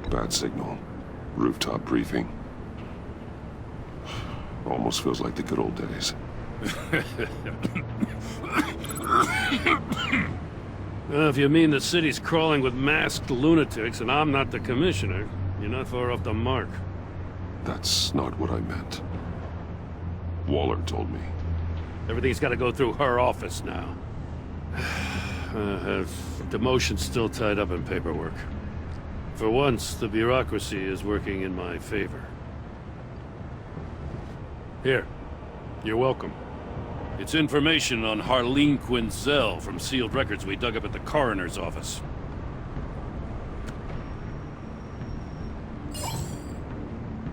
Bad signal. Rooftop briefing. Almost feels like the good old days. Well, if you mean the city's crawling with masked lunatics and I'm not the commissioner, you're not far off the mark. That's not what I meant. Waller told me. Everything's got to go through her office now. Demotion's still tied up in paperwork. For once, the bureaucracy is working in my favor. Here, you're welcome. It's information on Harleen Quinzel from sealed records we dug up at the coroner's office.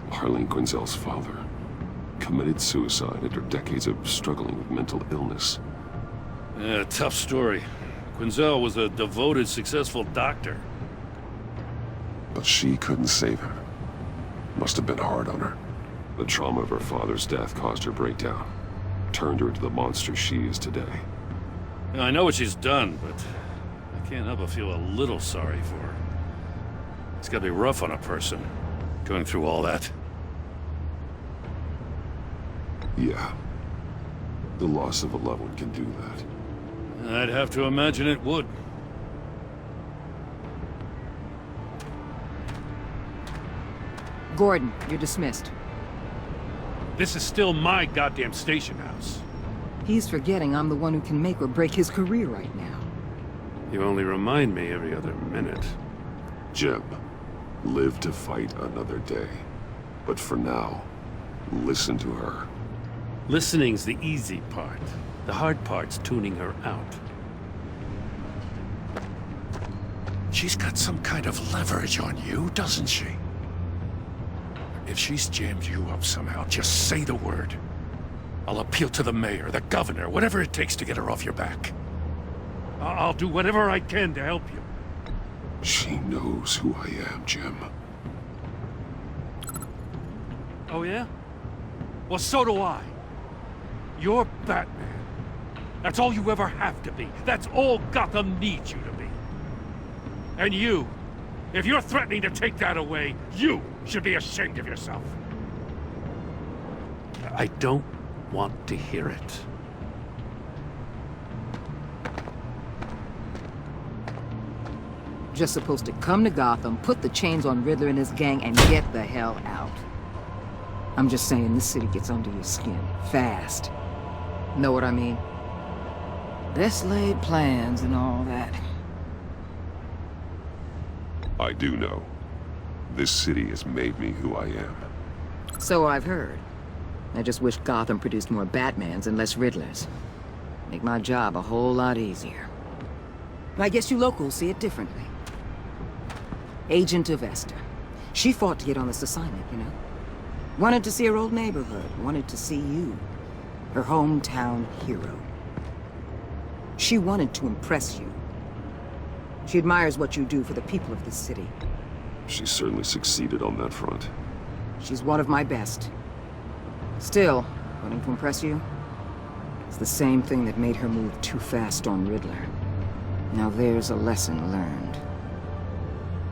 Harleen Quinzel's father committed suicide after decades of struggling with mental illness. Yeah, tough story. Quinzel was a devoted, successful doctor. But she couldn't save him. Must have been hard on her. The trauma of her father's death caused her breakdown. Turned her into the monster she is today. I know what she's done, but I can't help but feel a little sorry for her. It's gotta be rough on a person, going through all that. Yeah. The loss of a loved one can do that. I'd have to imagine it would. Gordon, you're dismissed. This is still my goddamn station house. He's forgetting I'm the one who can make or break his career right now. You only remind me every other minute. Jim, live to fight another day. But for now, listen to her. Listening's the easy part. The hard part's tuning her out. She's got some kind of leverage on you, doesn't she? If she's jammed you up somehow, just say the word. I'll appeal to the mayor, the governor, whatever it takes to get her off your back. I'll do whatever I can to help you. She knows who I am, Jim. Oh yeah? Well, so do I. You're Batman. That's all you ever have to be. That's all Gotham needs you to be. And you, if you're threatening to take that away, you should be ashamed of yourself. I don't want to hear it. Just supposed to come to Gotham, put the chains on Riddler and his gang, and get the hell out. I'm just saying, this city gets under your skin. Fast. Know what I mean? Best laid plans and all that. I do know. This city has made me who I am. So I've heard. I just wish Gotham produced more Batmans and less Riddlers. Make my job a whole lot easier. I guess you locals see it differently. Agent of Esther. She fought to get on this assignment, you know? Wanted to see her old neighborhood. Wanted to see you. Her hometown hero. She wanted to impress you. She admires what you do for the people of this city. She certainly succeeded on that front. She's one of my best. Still, wanting to impress you? It's the same thing that made her move too fast on Riddler. Now there's a lesson learned.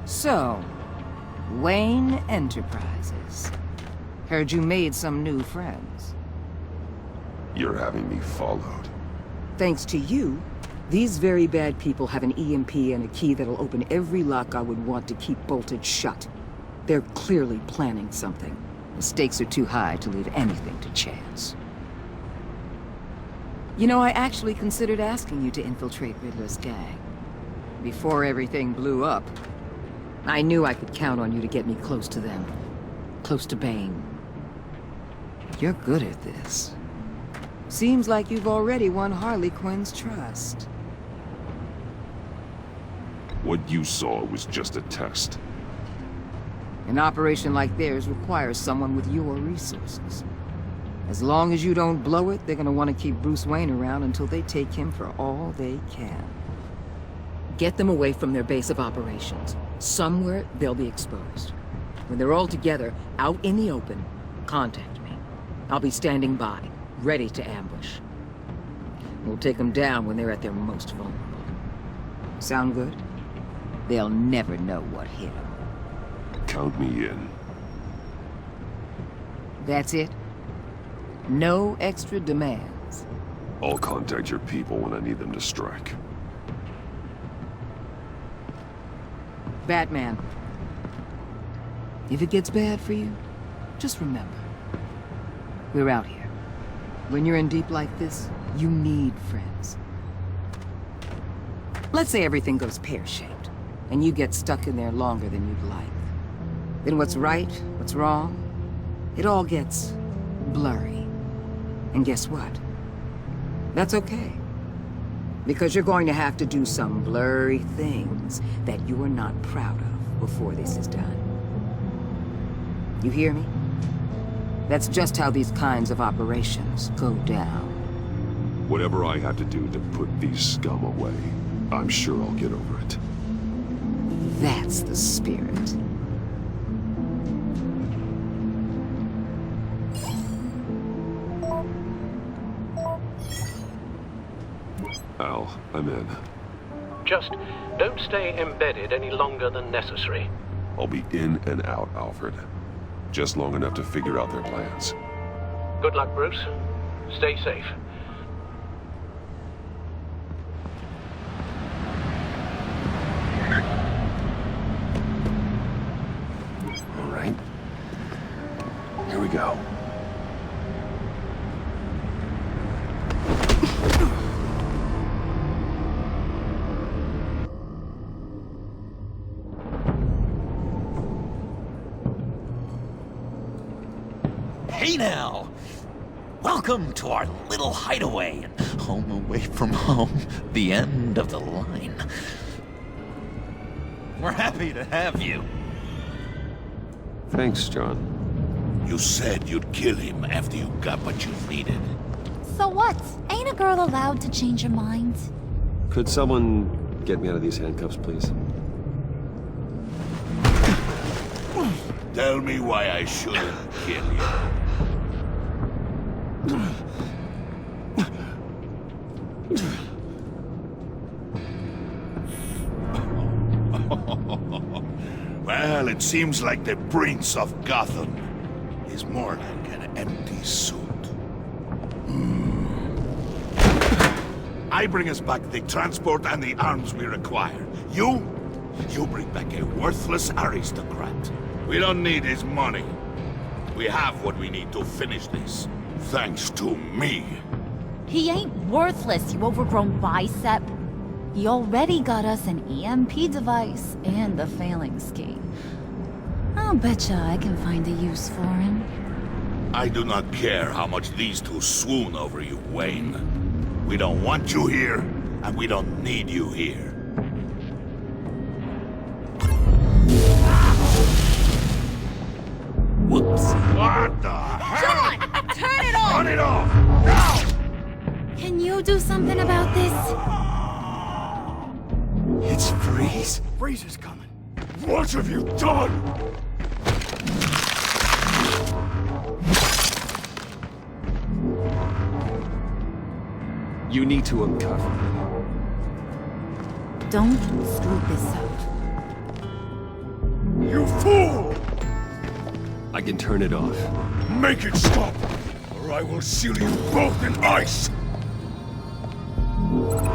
So, Wayne Enterprises. Heard you made some new friends. You're having me followed. Thanks to you, these very bad people have an EMP and a key that'll open every lock I would want to keep bolted shut. They're clearly planning something. The stakes are too high to leave anything to chance. You know, I actually considered asking you to infiltrate Riddler's gang. Before everything blew up, I knew I could count on you to get me close to them. Close to Bane. You're good at this. Seems like you've already won Harley Quinn's trust. What you saw was just a test. An operation like theirs requires someone with your resources. As long as you don't blow it, they're gonna want to keep Bruce Wayne around until they take him for all they can. Get them away from their base of operations. Somewhere they'll be exposed. When they're all together, out in the open, contact me. I'll be standing by, ready to ambush. We'll take them down when they're at their most vulnerable. Sound good? They'll never know what hit them. Count me in. That's it? No extra demands? I'll contact your people when I need them to strike. Batman. If it gets bad for you, just remember. We're out here. When you're in deep like this, you need friends. Let's say everything goes pear-shaped, and you get stuck in there longer than you'd like. Then what's right, what's wrong, it all gets blurry. And guess what? That's okay. Because you're going to have to do some blurry things that you are not proud of before this is done. You hear me? That's just how these kinds of operations go down. Whatever I have to do to put these scum away, I'm sure I'll get over it. That's the spirit. Al, I'm in. Just don't stay embedded any longer than necessary. I'll be in and out, Alfred. Just long enough to figure out their plans. Good luck, Bruce. Stay safe. All right. Here we go. Hey now! Welcome to our little hideaway, home away from home, the end of the line. We're happy to have you. Thanks, John. You said you'd kill him after you got what you needed. So what? Ain't a girl allowed to change her mind? Could someone get me out of these handcuffs, please? Tell me why I shouldn't kill you. Well, it seems like the Prince of Gotham is more like an empty suit. I bring us back the transport and the arms we require. You bring back a worthless aristocrat. We don't need his money. We have what we need to finish this. Thanks to me. He ain't worthless, you overgrown bicep. He already got us an EMP device and the phalanx key. I'll betcha I can find a use for him. I do not care how much these two swoon over you, Wayne. We don't want you here, and we don't need you here. Whoops. What the hell? John! Turn it off! Turn it off! Now! Can you do something about this? It's Freeze. Freeze is coming. What have you done? You need to uncuff me. Don't screw this up. You fool! I can turn it off. Make it stop, or I will seal you both in ice!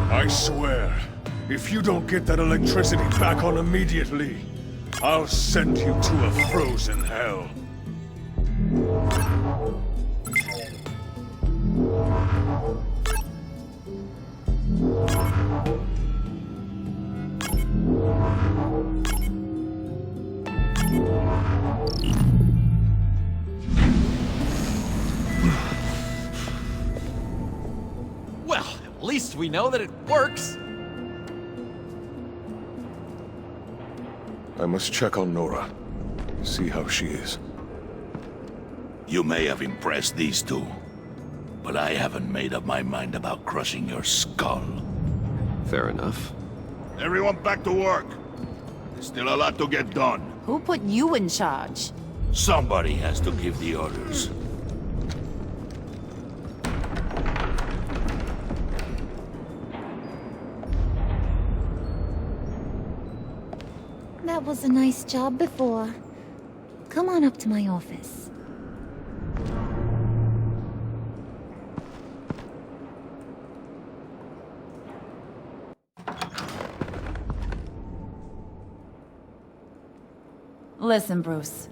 I swear, if you don't get that electricity back on immediately, I'll send you to a frozen hell. Well, at least we know that it works. I must check on Nora. See how she is. You may have impressed these two, but I haven't made up my mind about crushing your skull. Fair enough. Everyone back to work. There's still a lot to get done. Who put you in charge? Somebody has to give the orders. That was a nice job before. come on up to my office. Listen, Bruce.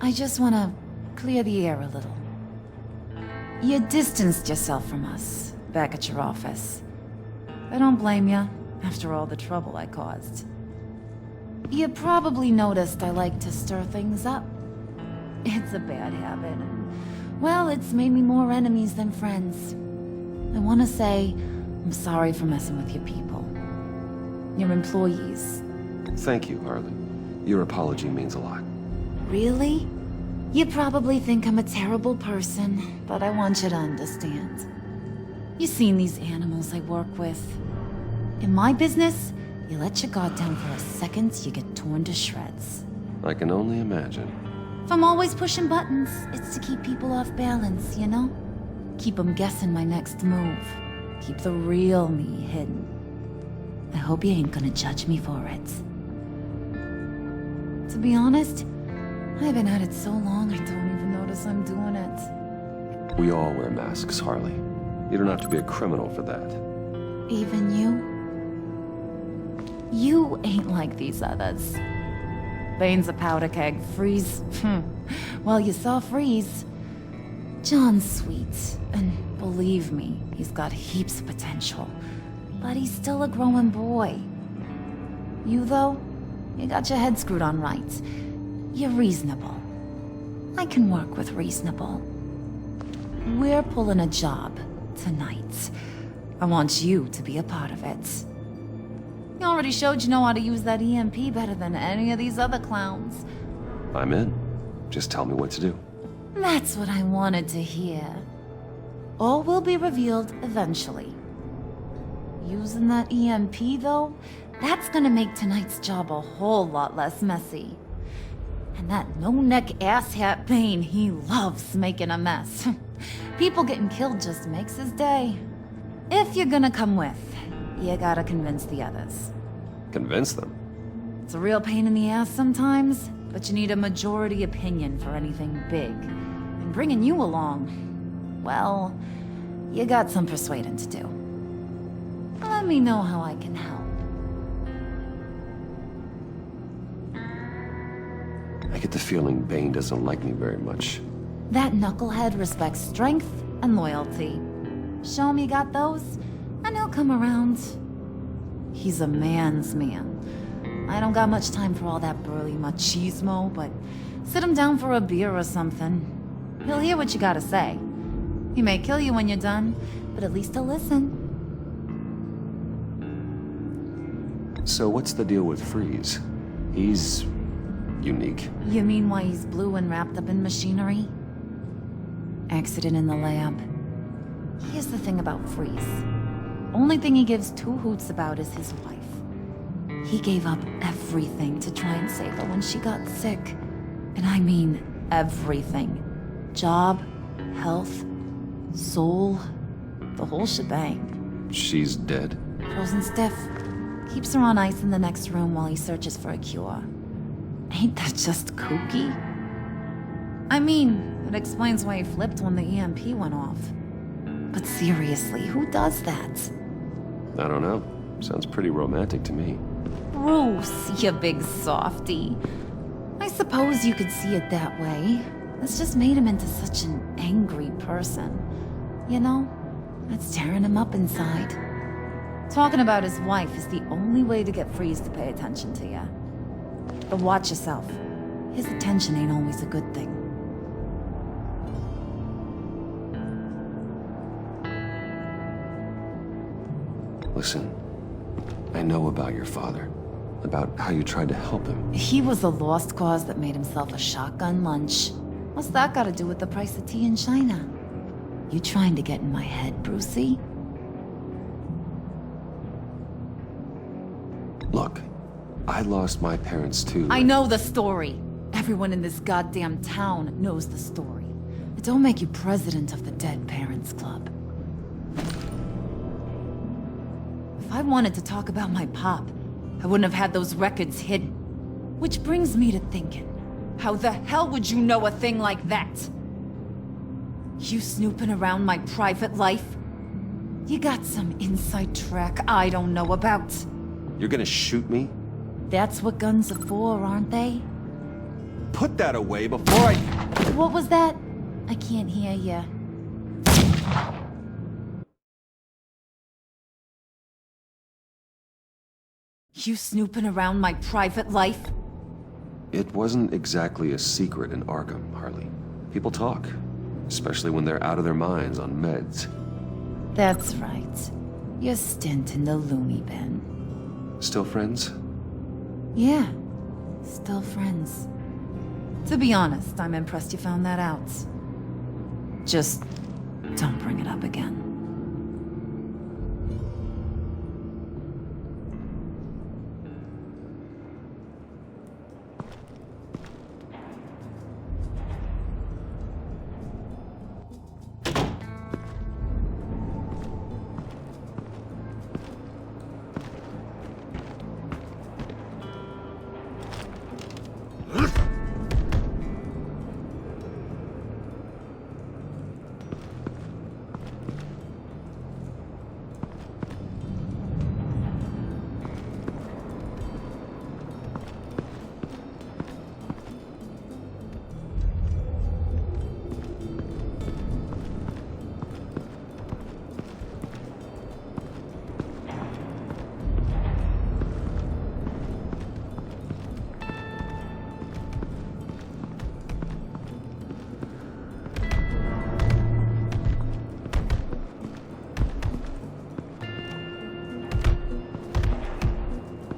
I just want to clear the air a little. You distanced yourself from us back at your office. I don't blame you, after all the trouble I caused. You probably noticed I like to stir things up. It's a bad habit, and, well, it's made me more enemies than friends. I want to say I'm sorry for messing with your people. Your employees. Thank you, Harley. Your apology means a lot. Really? You probably think I'm a terrible person, but I want you to understand. You've seen these animals I work with. In my business, you let your guard down for a second, you get torn to shreds. I can only imagine. If I'm always pushing buttons, it's to keep people off balance, you know? Keep them guessing my next move. Keep the real me hidden. I hope you ain't gonna judge me for it. To be honest, I've been at it so long I don't even notice I'm doing it. We all wear masks, Harley. You don't have to be a criminal for that. Even you? You ain't like these others. Bane's a powder keg. Freeze. Well, you saw Freeze. John's sweet, and believe me, he's got heaps of potential. But he's still a growing boy. You, though, you got your head screwed on right. You're reasonable. I can work with reasonable. We're pulling a job tonight. I want you to be a part of it. You already showed you know how to use that EMP better than any of these other clowns. I'm in. Just tell me what to do. That's what I wanted to hear. All will be revealed eventually. Using that EMP, though, that's gonna make tonight's job a whole lot less messy. And that no-neck asshat Bane, he loves making a mess. People getting killed just makes his day. If you're gonna come with, you gotta convince the others. Convince them? It's a real pain in the ass sometimes, but you need a majority opinion for anything big. And bringing you along, well, you got some persuading to do. Let me know how I can help. I get the feeling Bane doesn't like me very much. That knucklehead respects strength and loyalty. Show him you got those, and he'll come around. He's a man's man. I don't got much time for all that burly machismo, but sit him down for a beer or something. He'll hear what you gotta say. He may kill you when you're done, but at least he'll listen. So what's the deal with Freeze? He's unique. You mean why he's blue and wrapped up in machinery? Accident in the lab. Here's the thing about Freeze. Only thing he gives two hoots about is his wife. He gave up everything to try and save her when she got sick. And I mean everything. Job, health, soul, the whole shebang. She's dead? Frozen stiff. Keeps her on ice in the next room while he searches for a cure. Ain't that just kooky? I mean, it explains why he flipped when the EMP went off. But seriously, who does that? I don't know. Sounds pretty romantic to me. Bruce, you big softy. I suppose you could see it that way. It's just made him into such an angry person. You know, it's tearing him up inside. Talking about his wife is the only way to get Freeze to pay attention to you. But watch yourself. His attention ain't always a good thing. Listen, I know about your father. About how you tried to help him. He was a lost cause that made himself a shotgun lunch. What's that got to do with the price of tea in China? You trying to get in my head, Brucey? Look, I lost my parents too. I know the story. Everyone in this goddamn town knows the story. It don't make you president of the Dead Parents Club. If I wanted to talk about my pop, I wouldn't have had those records hidden. Which brings me to thinking, How the hell would you know a thing like that? You snooping around my private life? You got some inside track I don't know about. You're gonna shoot me? That's what guns are for, aren't they? Put that away before I... What was that? I can't hear ya. You snooping around my private life? It wasn't exactly a secret in Arkham, Harley. People talk, especially when they're out of their minds on meds. That's right. Your stint in the loony bin. Still friends? Yeah, still friends. To be honest, I'm impressed you found that out. Just don't bring it up again.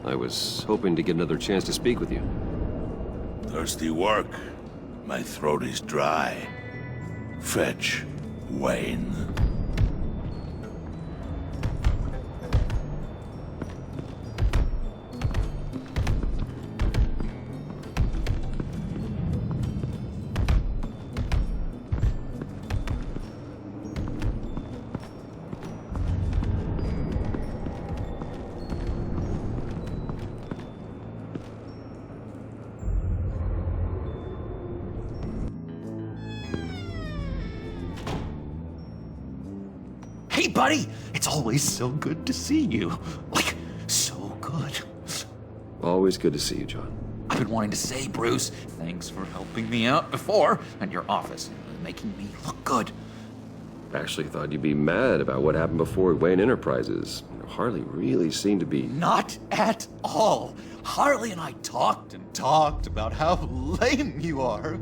I was hoping to get another chance to speak with you. Thirsty work. My throat is dry. Fetch Wayne. Hey, buddy! It's always so good to see you. Like, so good. Always good to see you, John. I've been wanting to say, Bruce, thanks for helping me out before at your office, making me look good. Actually thought you'd be mad about what happened before Wayne Enterprises. Harley really seemed to be... Not at all. Harley and I talked and talked about how lame you are.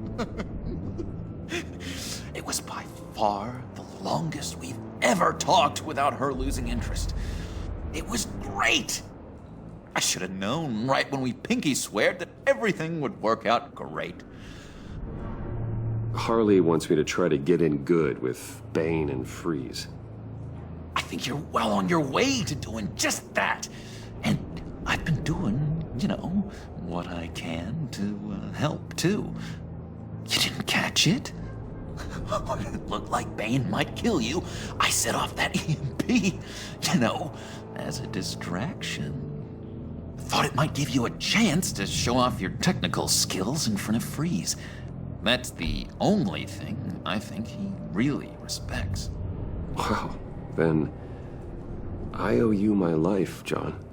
It was by far the longest we've ever talked without her losing interest. It was great. I should have known right when we pinky sweared that everything would work out great. Harley wants me to try to get in good with Bane and Freeze. I think you're well on your way to doing just that. And I've been doing, you know, what I can to help too. You didn't catch it? It looked like Bane might kill you. I set off that EMP, you know, as a distraction. Thought it might give you a chance to show off your technical skills in front of Freeze. That's the only thing I think he really respects. Wow, then I owe you my life, John.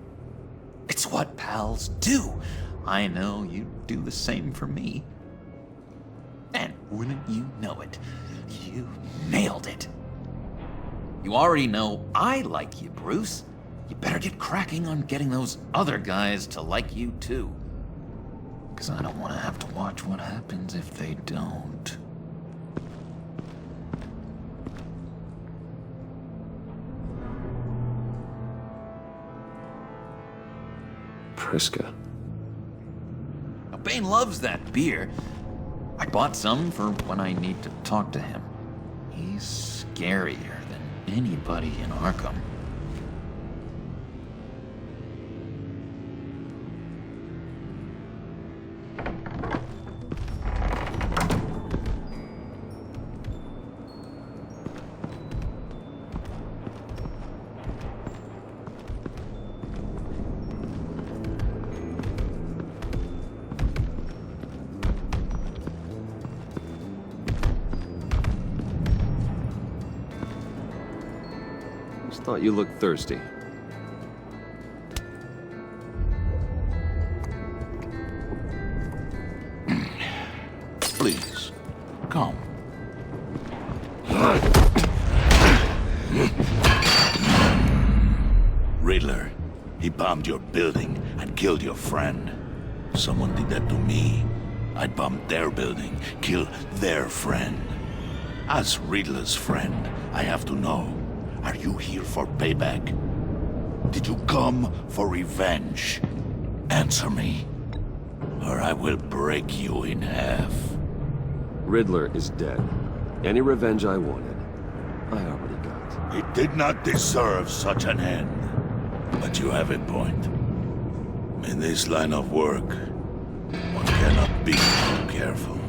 It's what pals do. I know you'd do the same for me. And wouldn't you know it, you nailed it. You already know I like you, Bruce. You better get cracking on getting those other guys to like you too. 'Cause I don't want to have to watch what happens if they don't. Priska. Now, Bane loves that beer. I bought some for when I need to talk to him. He's scarier than anybody in Arkham. Thought you looked thirsty. Please, come. Riddler, he bombed your building and killed your friend. Someone did that to me. I'd bomb their building, kill their friend. As Riddler's friend, I have to know, are you here for payback? Did you come for revenge? Answer me, or I will break you in half. Riddler is dead. Any revenge I wanted, I already got. He did not deserve such an end. But you have a point. In this line of work, one cannot be too careful.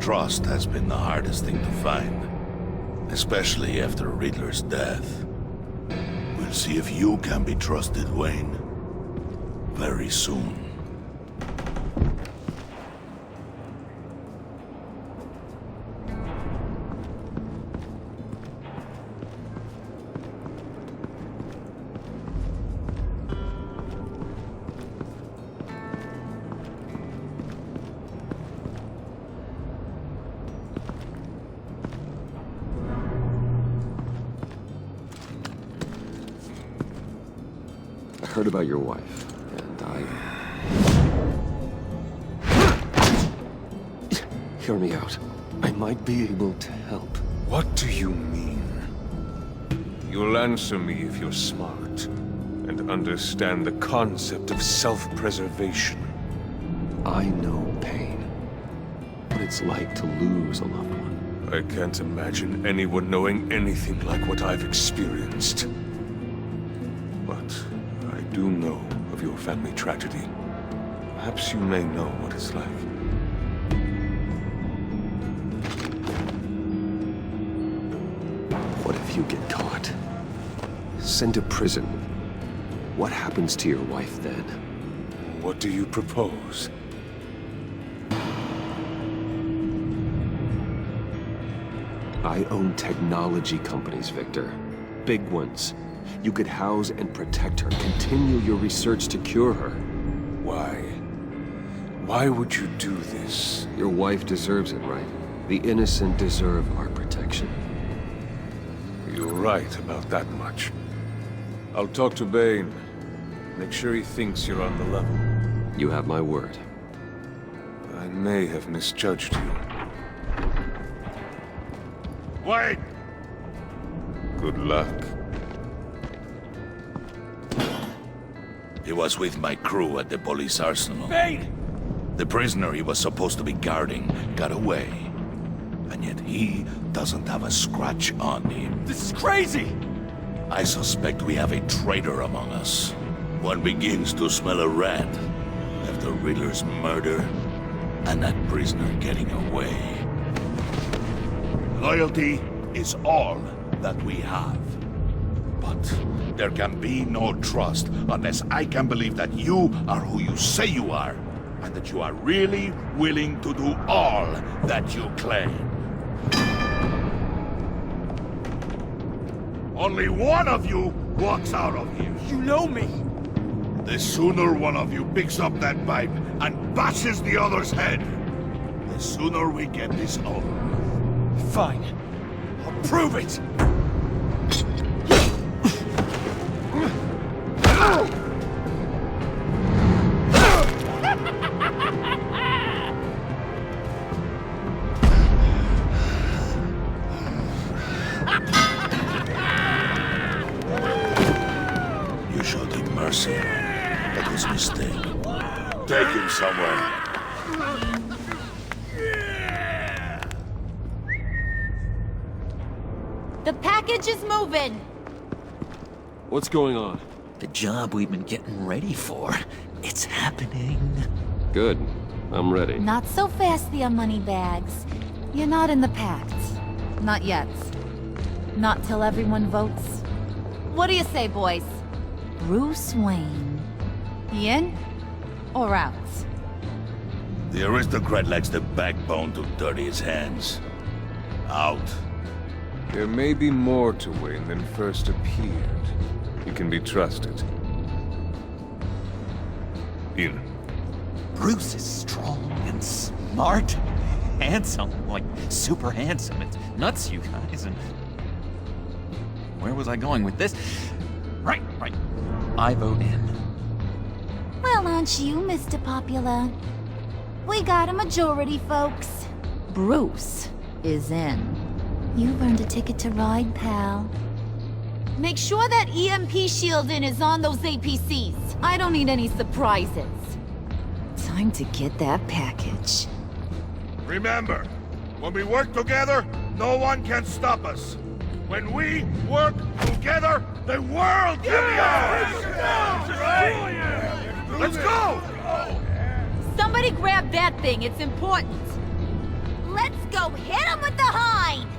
Trust has been the hardest thing to find, especially after Riddler's death. We'll see if you can be trusted, Wayne. Very soon. I heard about your wife, and Hear me out. I might be able to help. What do you mean? You'll answer me if you're smart and understand the concept of self-preservation. I know pain. What it's like to lose a loved one. I can't imagine anyone knowing anything like what I've experienced. But I do know of your family tragedy. Perhaps you may know what it's like. What if you get caught? Sent to prison. What happens to your wife then? What do you propose? I own technology companies, Victor. Big ones. You could house and protect her, continue your research to cure her. Why? Why would you do this? Your wife deserves it, right? The innocent deserve our protection. You're right about that much. I'll talk to Bane. Make sure he thinks you're on the level. You have my word. I may have misjudged you. Wait! Good luck. He was with my crew at the police arsenal. Bane! The prisoner he was supposed to be guarding got away. And yet he doesn't have a scratch on him. This is crazy! I suspect we have a traitor among us. One begins to smell a rat after Riddler's murder and that prisoner getting away. Loyalty is all that we have. But there can be no trust unless I can believe that you are who you say you are, and that you are really willing to do all that you claim. Only one of you walks out of here. You know me! The sooner one of you picks up that pipe and bashes the other's head, the sooner we get this over. Fine. I'll prove it! You showed him mercy. That was a mistake. Take him somewhere. The package is moving. What's going on? The job we've been getting ready for. It's happening. Good. I'm ready. Not so fast, the money bags. You're not in the pact. Not yet. Not till everyone votes. What do you say, boys? Bruce Wayne. He in or out? The aristocrat lacks the backbone to dirty his hands. Out. There may be more to Wayne than first appeared. He can be trusted. In. Bruce is strong and smart, handsome, like super handsome. It's nuts, you guys. And where was I going with this? Right. I vote in. Well, aren't you, Mr. Popular? We got a majority, folks. Bruce is in. You've earned a ticket to ride, pal. Make sure that EMP shielding is on those APCs. I don't need any surprises. Time to get that package. Remember, when we work together, no one can stop us. When we work together, the world can be ours! Let's go! Somebody grab that thing, it's important. Let's go hit him with the hind!